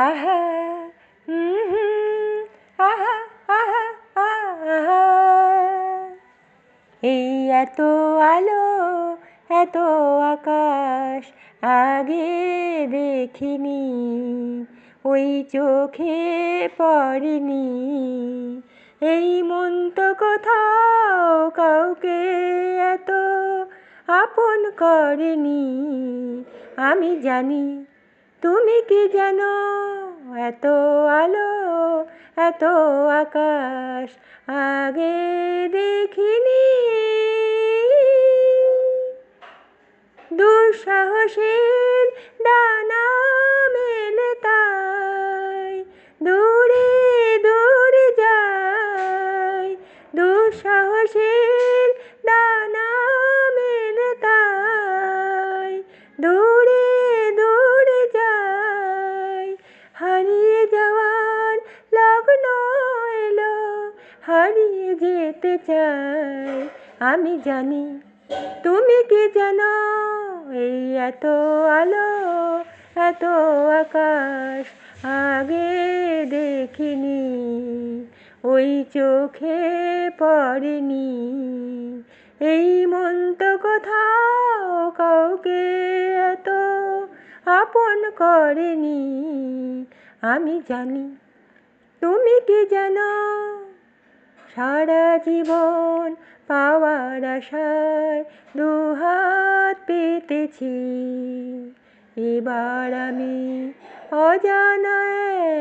আহা আহা আহা আহা, এই এত আলো এত আকাশ আগে দেখিনি, ওই চোখে পড়েনি। এই মন তো কোথাও কাউকে এত আপন করেনি। আমি জানি তুমি কি জানো, এত আলো এত আকাশ আগে দেখিনি। দুঃসাহসের ডানা মেলে তাই দূরে দূরে যায়, দুঃসাহসের ডানা মেলে তাই দূরে দূরে যায়। হারিয়ে যাওয়ার লগ্ন এলো, হারিয়ে যেতে চাই। আমি জানি তুমি কি জানো, এই এত আলো এত আকাশ আগে দেখিনি, ওই চোখে পড়েনি। এই মন তো কোথাও কাউকে এত আপন করেনি। আমি জানি তুমি কি জানো, সারা জীবন পাওয়ার আশায় দুহাত পেতেছি, এবার আমি অজানা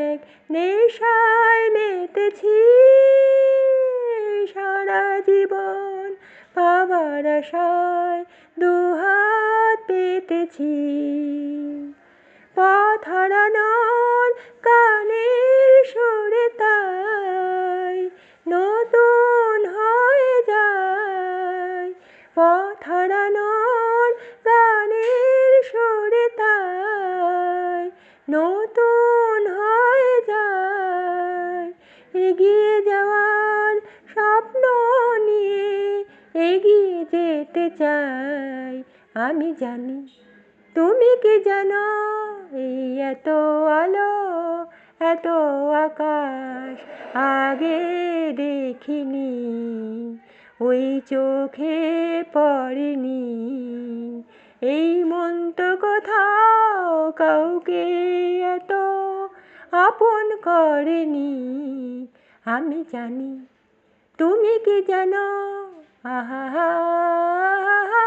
এক নেশায় মেতেছি। সারা জীবন পাওয়ার আশায় দুহাত পেতেছি, পথ হারানোর গানের সুরে তাই নতুন হয়ে যায়। পথ হারানোর গানের সুরে তাই নতুন হয়ে যায়। এগিয়ে যাওয়ার স্বপ্ন নিয়ে এগিয়ে যেতে চাই। আমি জানি তুমি কি জানো, এই এত আলো এত আকাশ আগে দেখিনি, ওই চোখে পড়েনি। এই মন তো কোথাও কাউকে এত আপন করেনি। আমি জানি তুমি কি জানো, আহা হা হা হা।